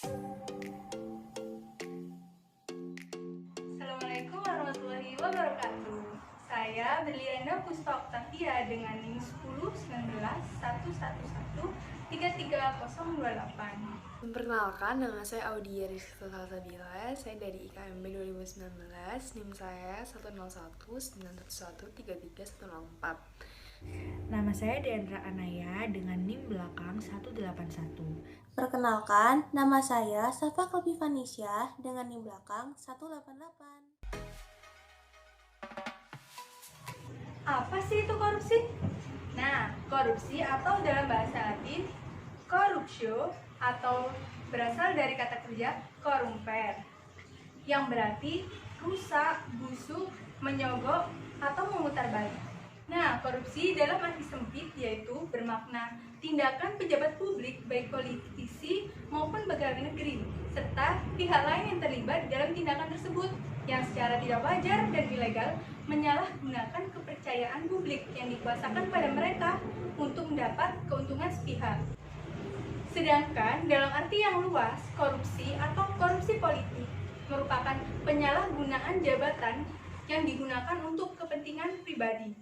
Assalamualaikum warahmatullahi wabarakatuh. Saya Berliana Puspa Oktavia dengan NIM 1019113308. Memperkenalkan, nama saya Audia Rizky Salsabila. Saya dari IKMB 2019. NIM saya 10191133104. Nama saya Deandra Anaya dengan NIM belakang 181. Perkenalkan, nama saya Safa Kalbi Vanisya dengan NIM belakang 188. Apa sih itu korupsi? Nah, korupsi atau dalam bahasa Latin corruptio atau berasal dari kata kerja corrumper yang berarti rusak, busuk, menyogok, atau memutarbalik. Nah, korupsi dalam arti sempit yaitu bermakna tindakan pejabat publik baik politisi maupun pegawai negeri serta pihak lain yang terlibat dalam tindakan tersebut yang secara tidak wajar dan ilegal menyalahgunakan kepercayaan publik yang dikuasakan pada mereka untuk mendapat keuntungan sepihak. Sedangkan dalam arti yang luas, korupsi atau korupsi politik merupakan penyalahgunaan jabatan yang digunakan untuk kepentingan pribadi.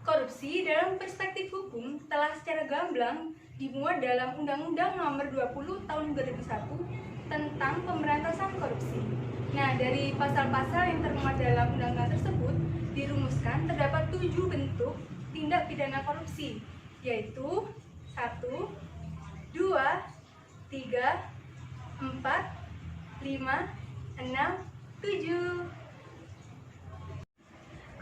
Korupsi dalam perspektif hukum telah secara gamblang dimuat dalam Undang-Undang Nomor 20 Tahun 2001 tentang pemberantasan korupsi. Nah, dari pasal-pasal yang termuat dalam undang-undang tersebut dirumuskan terdapat 7 bentuk tindak pidana korupsi, yaitu 1, 2, 3, 4, 5, 6, 7.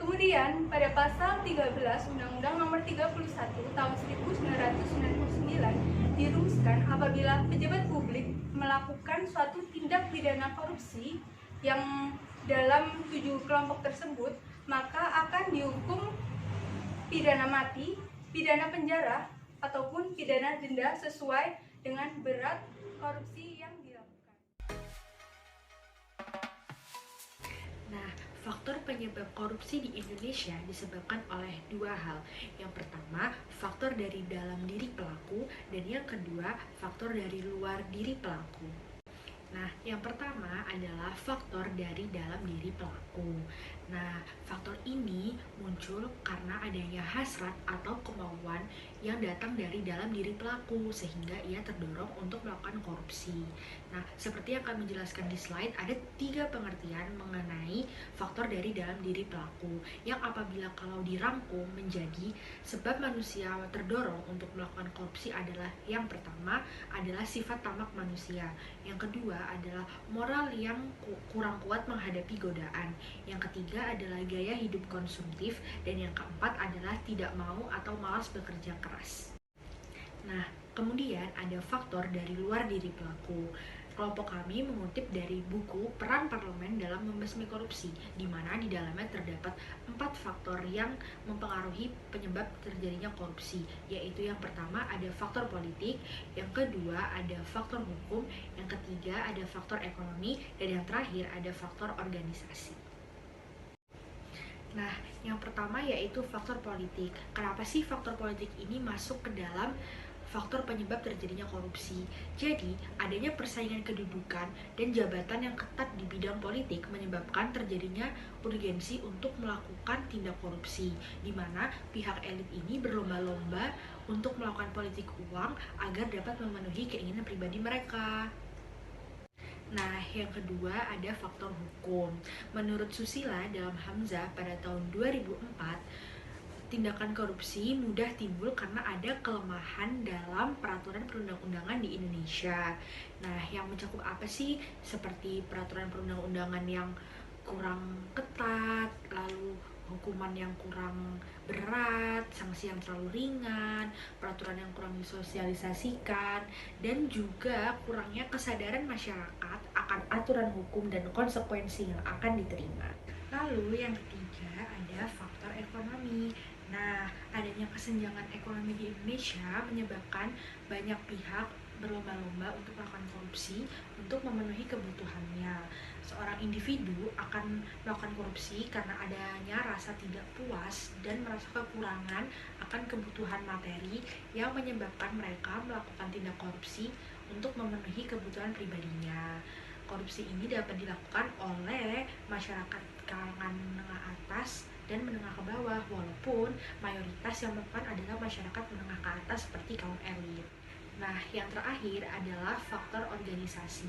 Kemudian pada pasal 13 Undang-Undang Nomor 31 Tahun 1999 dirumuskan apabila pejabat publik melakukan suatu tindak pidana korupsi yang dalam 7 kelompok tersebut, maka akan dihukum pidana mati, pidana penjara, ataupun pidana denda sesuai dengan berat korupsi yang dilakukan. Nah, faktor penyebab korupsi di Indonesia disebabkan oleh dua hal. Yang pertama, faktor dari dalam diri pelaku, dan yang kedua, faktor dari luar diri pelaku. Nah, yang pertama adalah faktor dari dalam diri pelaku. Nah, faktor ini muncul karena adanya hasrat atau kemauan yang datang dari dalam diri pelaku sehingga ia terdorong untuk melakukan korupsi. Nah, seperti yang kami jelaskan di slide, ada 3 pengertian mengenai faktor dari dalam diri pelaku yang apabila kalau dirangkum menjadi sebab manusia terdorong untuk melakukan korupsi adalah yang pertama adalah sifat tamak manusia, yang kedua adalah moral yang kurang kuat menghadapi godaan, yang ketiga adalah gaya hidup konsumtif, dan yang keempat adalah tidak mau atau malas bekerja keras. Nah, kemudian ada faktor dari luar diri pelaku. Kelompok kami mengutip dari buku Peran Parlemen dalam Membasmi Korupsi, di mana di dalamnya terdapat 4 faktor yang mempengaruhi penyebab terjadinya korupsi, yaitu yang pertama ada faktor politik, yang kedua ada faktor hukum, yang ketiga ada faktor ekonomi, dan yang terakhir ada faktor organisasi. Nah, yang pertama yaitu faktor politik. Kenapa sih faktor politik ini masuk ke dalam faktor penyebab terjadinya korupsi? Jadi, adanya persaingan kedudukan dan jabatan yang ketat di bidang politik menyebabkan terjadinya urgensi untuk melakukan tindak korupsi, di mana pihak elit ini berlomba-lomba untuk melakukan politik uang agar dapat memenuhi keinginan pribadi mereka. Nah, yang kedua ada faktor hukum. Menurut Susila dalam Hamzah pada tahun 2004, tindakan korupsi mudah timbul karena ada kelemahan dalam peraturan perundang-undangan di Indonesia. Nah, yang mencakup apa sih? Seperti peraturan perundang-undangan yang kurang ketat, lalu hukuman yang kurang berat, sanksi yang terlalu ringan, peraturan yang kurang disosialisasikan, dan juga kurangnya kesadaran masyarakat akan aturan hukum dan konsekuensi yang akan diterima. Lalu yang ketiga ada faktor ekonomi. Nah, adanya kesenjangan ekonomi di Indonesia menyebabkan banyak pihak berlomba-lomba untuk melakukan korupsi untuk memenuhi kebutuhannya. Seorang individu akan melakukan korupsi karena adanya rasa tidak puas dan merasa kekurangan akan kebutuhan materi yang menyebabkan mereka melakukan tindak korupsi untuk memenuhi kebutuhan pribadinya. Korupsi ini dapat dilakukan oleh masyarakat kalangan menengah atas dan menengah ke bawah, walaupun mayoritas yang melakukan adalah masyarakat menengah ke atas seperti kaum elit. Nah, yang terakhir adalah faktor organisasi.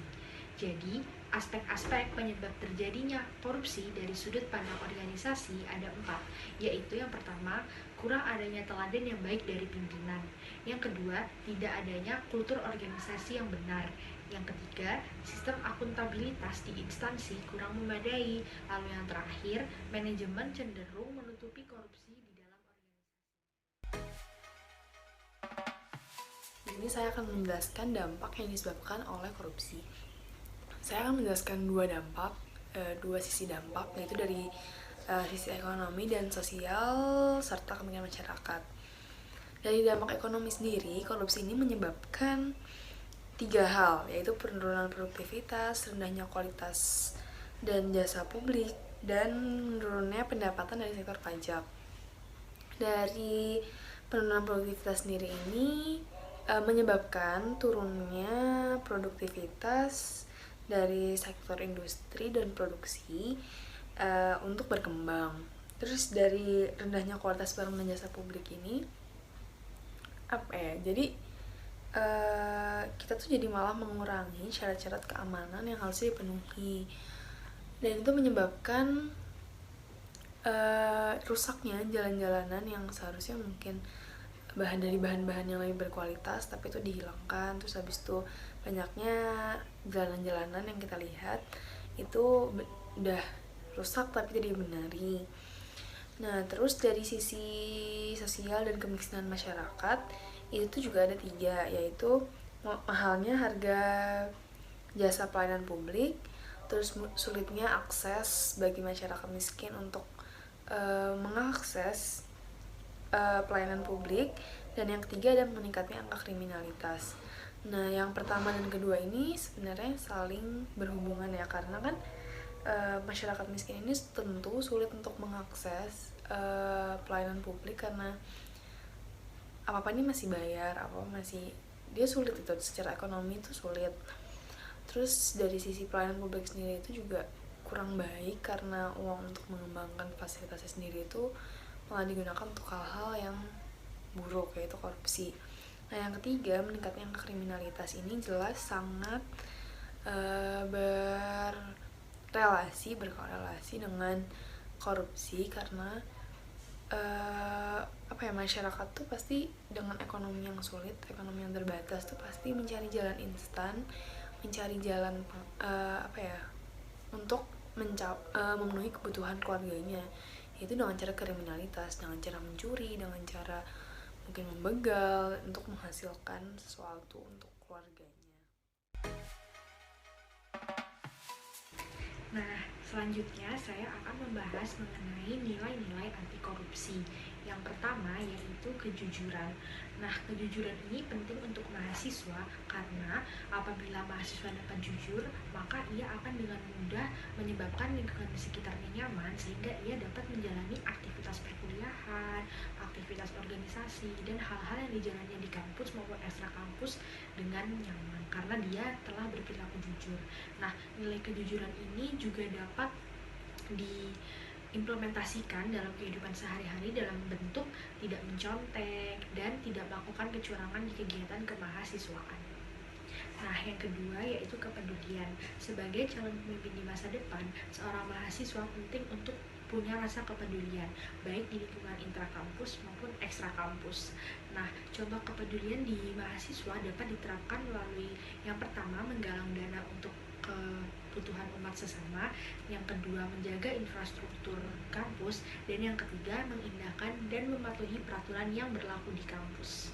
Jadi, aspek-aspek penyebab terjadinya korupsi dari sudut pandang organisasi ada 4, yaitu yang pertama, kurang adanya teladan yang baik dari pimpinan. Yang kedua, tidak adanya kultur organisasi yang benar. Yang ketiga, sistem akuntabilitas di instansi kurang memadai. Lalu yang terakhir, manajemen cenderung menutupi korupsi di dalam organisasi. Ini saya akan menjelaskan dampak yang disebabkan oleh korupsi. Saya akan menjelaskan dua sisi dampak, yaitu dari sisi ekonomi dan sosial serta kepentingan masyarakat. Dari dampak ekonomi sendiri, korupsi ini menyebabkan 3 hal, yaitu penurunan produktivitas, rendahnya kualitas dan jasa publik, dan menurunnya pendapatan dari sektor pajak. Dari penurunan produktivitas sendiri ini menyebabkan turunnya produktivitas dari sektor industri dan produksi untuk berkembang. Terus dari rendahnya kualitas barang dan jasa publik ini jadi kita tuh jadi malah mengurangi syarat-syarat keamanan yang harusnya dipenuhi, dan itu menyebabkan rusaknya jalan-jalanan yang seharusnya mungkin bahan-bahan yang lebih berkualitas, tapi itu dihilangkan. Terus habis itu banyaknya jalan-jalanan yang kita lihat itu udah rusak tapi tidak dibenari. Nah, terus dari sisi sosial dan kemiskinan masyarakat itu tuh juga ada 3, yaitu mahalnya harga jasa pelayanan publik, terus sulitnya akses bagi masyarakat miskin untuk mengakses pelayanan publik, dan yang ketiga ada meningkatnya angka kriminalitas. Nah, yang pertama dan kedua ini sebenarnya saling berhubungan ya, karena kan masyarakat miskin ini tentu sulit untuk mengakses pelayanan publik karena apa-apa ini masih bayar, dia sulit itu secara ekonomi itu sulit. Terus dari sisi pelayanan publik sendiri itu juga kurang baik karena uang untuk mengembangkan fasilitasnya sendiri itu malah digunakan untuk hal-hal yang buruk, yaitu korupsi. Nah, yang ketiga, meningkatnya angka kriminalitas ini jelas sangat berkorelasi dengan korupsi, karena masyarakat tuh pasti dengan ekonomi yang sulit, ekonomi yang terbatas tuh pasti mencari jalan instan, mencari jalan untuk memenuhi kebutuhan keluarganya, yaitu dengan cara kriminalitas, dengan cara mencuri, dengan cara mungkin membegal untuk menghasilkan sesuatu untuk keluarganya. Nah, selanjutnya saya akan membahas mengenai nilai-nilai anti korupsi. Yang pertama yaitu kejujuran. Nah, kejujuran ini penting untuk mahasiswa karena apabila mahasiswa dapat jujur, maka ia akan dengan mudah menyebabkan lingkungan di sekitarnya nyaman, sehingga ia dapat menjalani aktivitas perkuliahan, aktivitas organisasi, dan hal-hal yang dijalannya di kampus maupun ekstra kampus dengan nyaman karena dia telah berperilaku jujur. Nah, nilai kejujuran ini juga dapat diimplementasikan dalam kehidupan sehari-hari dalam bentuk tidak mencontek dan tidak melakukan kecurangan di kegiatan kemahasiswaan. Nah, yang kedua yaitu kepedulian. Sebagai calon pemimpin di masa depan, seorang mahasiswa penting untuk punya rasa kepedulian, baik di lingkungan intrakampus maupun ekstra kampus. Nah, contoh kepedulian di mahasiswa dapat diterapkan melalui yang pertama, menggalang dana untuk kebutuhan umat sesama, yang kedua menjaga infrastruktur kampus, dan yang ketiga mengindahkan dan mematuhi peraturan yang berlaku di kampus.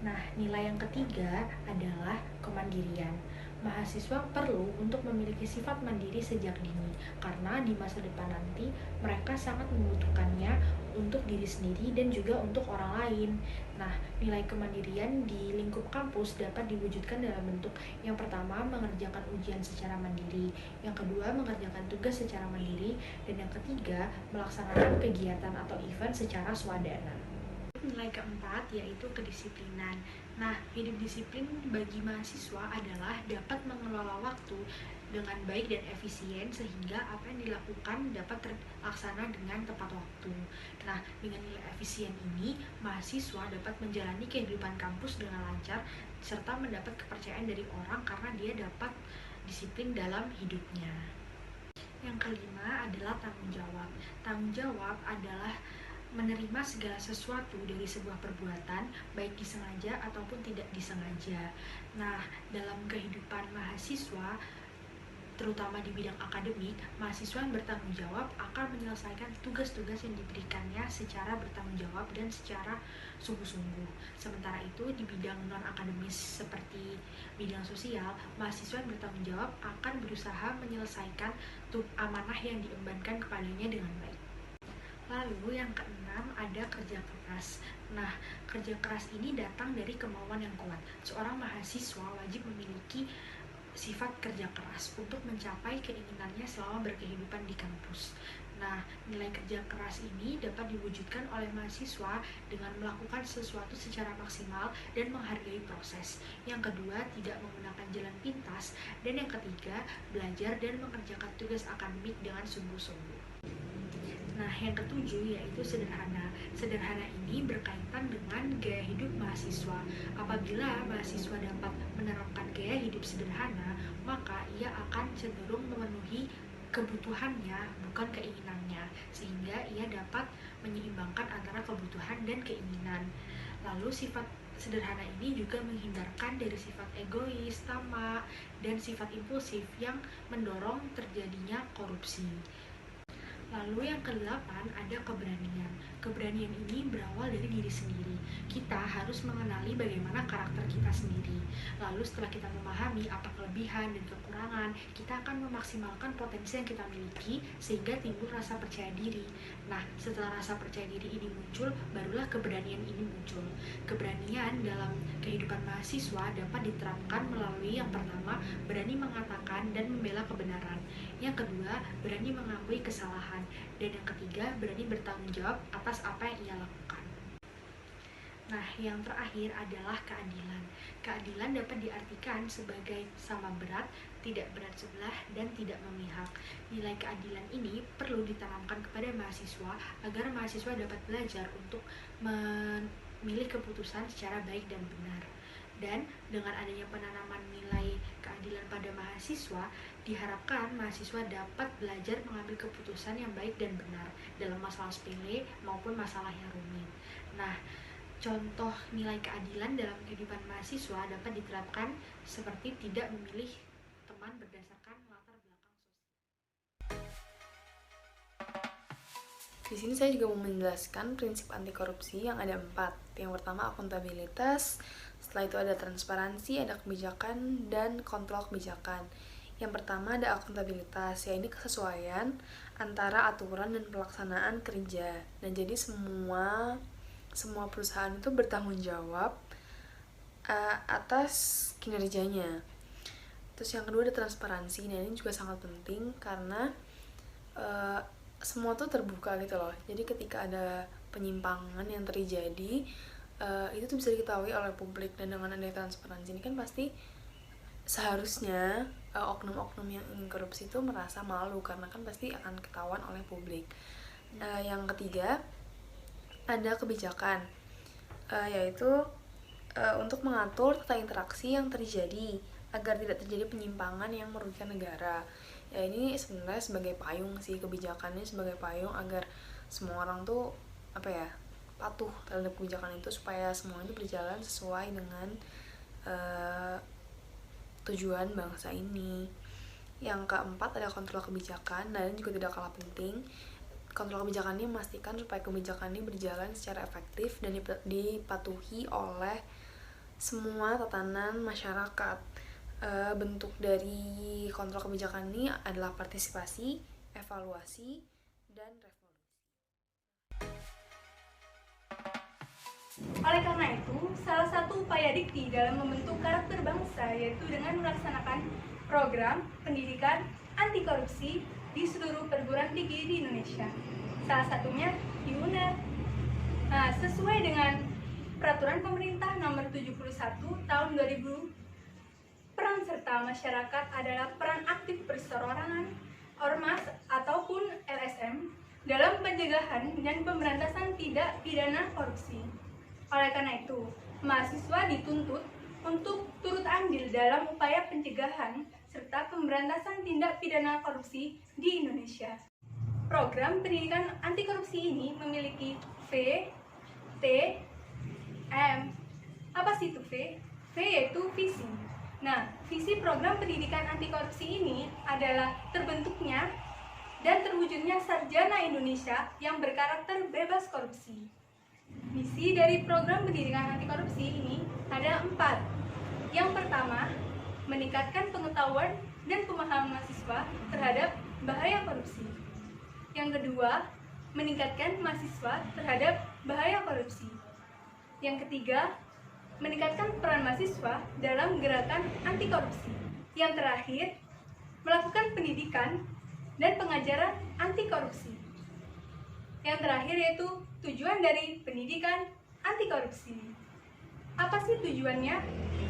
Nah, nilai yang ketiga adalah kemandirian. Mahasiswa perlu untuk memiliki sifat mandiri sejak dini, karena di masa depan nanti mereka sangat membutuhkannya untuk diri sendiri dan juga untuk orang lain. Nah, nilai kemandirian di lingkup kampus dapat diwujudkan dalam bentuk yang pertama, mengerjakan ujian secara mandiri, yang kedua, mengerjakan tugas secara mandiri, dan yang ketiga, melaksanakan kegiatan atau event secara swadana. Nilai keempat yaitu kedisiplinan. Nah, hidup disiplin bagi mahasiswa adalah dapat mengelola waktu dengan baik dan efisien sehingga apa yang dilakukan dapat terlaksana dengan tepat waktu. Nah, dengan nilai efisien ini, mahasiswa dapat menjalani kehidupan kampus dengan lancar serta mendapat kepercayaan dari orang karena dia dapat disiplin dalam hidupnya. Yang kelima adalah tanggung jawab. Tanggung jawab adalah menerima segala sesuatu dari sebuah perbuatan, baik disengaja ataupun tidak disengaja. Nah, dalam kehidupan mahasiswa, terutama di bidang akademik, mahasiswa yang bertanggung jawab akan menyelesaikan tugas-tugas yang diberikannya secara bertanggung jawab dan secara sungguh-sungguh. Sementara itu, di bidang non-akademis seperti bidang sosial, mahasiswa yang bertanggung jawab akan berusaha menyelesaikan amanah yang diembankan kepadanya dengan baik. Lalu yang keenam ada kerja keras. Nah, kerja keras ini datang dari kemauan yang kuat. Seorang mahasiswa wajib memiliki sifat kerja keras untuk mencapai keinginannya selama berkehidupan di kampus. Nah, nilai kerja keras ini dapat diwujudkan oleh mahasiswa dengan melakukan sesuatu secara maksimal dan menghargai proses. Yang kedua, tidak menggunakan jalan pintas. Dan yang ketiga, belajar dan mengerjakan tugas akademik dengan sungguh-sungguh. Nah, yang ketujuh yaitu sederhana. Sederhana ini berkaitan dengan gaya hidup mahasiswa. Apabila mahasiswa dapat menerapkan gaya hidup sederhana, maka ia akan cenderung memenuhi kebutuhannya, bukan keinginannya, sehingga ia dapat menyeimbangkan antara kebutuhan dan keinginan. Lalu sifat sederhana ini juga menghindarkan dari sifat egois, tamak, dan sifat impulsif yang mendorong terjadinya korupsi. Lalu yang kedelapan ada keberanian. Keberanian ini berawal dari diri sendiri. Kita harus mengenali bagaimana karakter kita sendiri. Lalu setelah kita memahami apa kelebihan dan kekurangan, kita akan memaksimalkan potensi yang kita miliki sehingga timbul rasa percaya diri. Nah, setelah rasa percaya diri ini muncul, barulah keberanian ini muncul. Keberanian dalam kehidupan mahasiswa dapat diterapkan melalui yang pertama, berani mengatakan dan membela kebenaran. Yang kedua, berani mengakui kesalahan. Dan yang ketiga, berani bertanggung jawab atas apa yang ia lakukan. Nah, yang terakhir adalah keadilan. Keadilan dapat diartikan sebagai sama berat, tidak berat sebelah, dan tidak memihak. Nilai keadilan ini perlu ditanamkan kepada mahasiswa agar mahasiswa dapat belajar untuk memilih keputusan secara baik dan benar. Dan dengan adanya penanaman nilai keadilan pada mahasiswa, diharapkan mahasiswa dapat belajar mengambil keputusan yang baik dan benar dalam masalah sepele maupun masalah yang rumit. Nah, contoh nilai keadilan dalam kehidupan mahasiswa dapat diterapkan seperti tidak memilih teman berdasarkan latar belakang sosial. Di sini saya juga mau menjelaskan prinsip anti korupsi yang ada 4. Yang pertama akuntabilitas, setelah itu ada transparansi, ada kebijakan, dan kontrol kebijakan. Yang pertama ada akuntabilitas, yaitu kesesuaian antara aturan dan pelaksanaan kerja. Dan jadi semua perusahaan itu bertanggung jawab atas kinerjanya. Terus yang kedua ada transparansi. Nah, ini juga sangat penting karena semua tuh terbuka gitu loh. Jadi ketika ada penyimpangan yang terjadi, itu tuh bisa diketahui oleh publik. Dan dengan adanya transparansi ini kan pasti seharusnya oknum-oknum yang ingin korupsi itu merasa malu karena kan pasti akan ketahuan oleh publik. Yang ketiga ada kebijakan, yaitu untuk mengatur tata interaksi yang terjadi agar tidak terjadi penyimpangan yang merugikan negara. Ya, ini sebenarnya sebagai payung sih, kebijakannya sebagai payung agar semua orang tuh patuh terhadap kebijakan itu supaya semua itu berjalan sesuai dengan tujuan bangsa ini. Yang keempat ada kontrol kebijakan, dan juga tidak kalah penting. Kontrol kebijakan ini memastikan supaya kebijakan ini berjalan secara efektif dan dipatuhi oleh semua tatanan masyarakat. Bentuk dari kontrol kebijakan ini adalah partisipasi, evaluasi, dan revolusi. Oleh karena itu, salah satu upaya Dikti dalam membentuk karakter bangsa yaitu dengan melaksanakan program pendidikan anti korupsi di seluruh perguruan tinggi di Indonesia. Salah satunya di UNER. Nah, sesuai dengan Peraturan Pemerintah Nomor 71 Tahun 2000, peran serta masyarakat adalah peran aktif perseorangan, ormas, ataupun LSM dalam pencegahan dan pemberantasan tindak pidana korupsi. Oleh karena itu, mahasiswa dituntut untuk turut andil dalam upaya pencegahan serta pemberantasan tindak pidana korupsi di Indonesia. Program pendidikan anti korupsi ini memiliki V, T, M. Apa sih itu V? V yaitu visi. Nah, visi program pendidikan anti korupsi ini adalah terbentuknya dan terwujudnya sarjana Indonesia yang berkarakter bebas korupsi. Misi dari program pendidikan anti korupsi ini ada 4. Yang pertama, meningkatkan pengetahuan dan pemahaman mahasiswa terhadap bahaya korupsi. Yang kedua, meningkatkan mahasiswa terhadap bahaya korupsi. Yang ketiga, meningkatkan peran mahasiswa dalam gerakan anti korupsi. Yang terakhir, melakukan pendidikan dan pengajaran anti korupsi. Yang terakhir yaitu tujuan dari pendidikan anti korupsi. Apa sih tujuannya?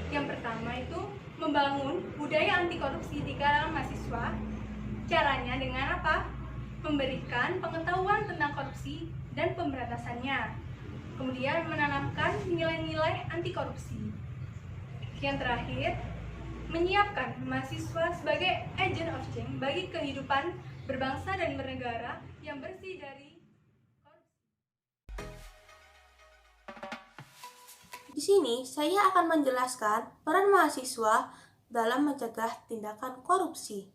Yang pertama itu membangun budaya anti korupsi di kalangan mahasiswa. Caranya dengan apa? Memberikan pengetahuan tentang korupsi dan pemberantasannya. Kemudian menanamkan nilai-nilai anti korupsi. Yang terakhir, menyiapkan mahasiswa sebagai agent of change bagi kehidupan berbangsa dan bernegara yang bersih dari korupsi. Di sini saya akan menjelaskan peran mahasiswa dalam mencegah tindakan korupsi.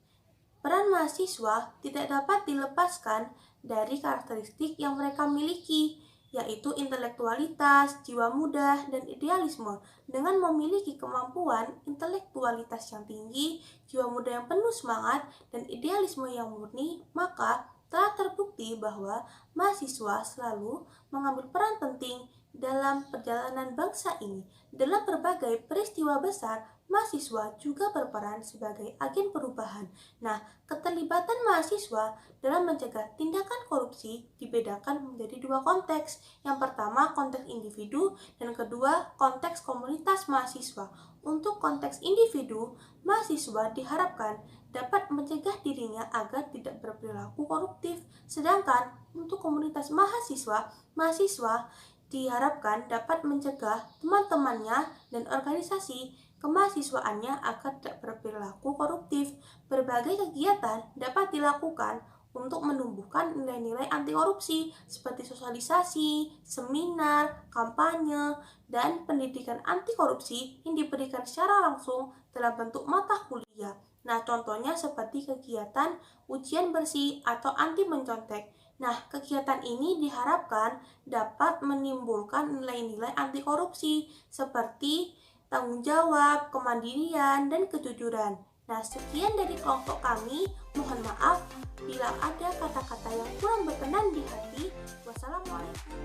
Peran mahasiswa tidak dapat dilepaskan dari karakteristik yang mereka miliki, yaitu intelektualitas, jiwa muda, dan idealisme. Dengan memiliki kemampuan intelektualitas yang tinggi, jiwa muda yang penuh semangat, dan idealisme yang murni, maka telah terbukti bahwa mahasiswa selalu mengambil peran penting dalam perjalanan bangsa ini. Dalam berbagai peristiwa besar, mahasiswa juga berperan sebagai agen perubahan. Nah, keterlibatan mahasiswa dalam mencegah tindakan korupsi dibedakan menjadi 2 konteks. Yang pertama, konteks individu, dan kedua, konteks komunitas mahasiswa. Untuk konteks individu, mahasiswa diharapkan dapat mencegah dirinya agar tidak berperilaku koruptif. Sedangkan untuk komunitas mahasiswa diharapkan dapat mencegah teman-temannya dan organisasi kemahasiswaannya agar tidak berperilaku koruptif. Berbagai kegiatan dapat dilakukan untuk menumbuhkan nilai-nilai anti korupsi seperti sosialisasi, seminar, kampanye, dan pendidikan anti korupsi yang diberikan secara langsung dalam bentuk mata kuliah. Nah, contohnya seperti kegiatan ujian bersih atau anti mencontek. Nah, kegiatan ini diharapkan dapat menimbulkan nilai-nilai anti korupsi seperti tanggung jawab, kemandirian, dan kejujuran. Nah, sekian dari kelompok kami. Mohon maaf bila ada kata-kata yang kurang berkenan di hati. Wassalamualaikum.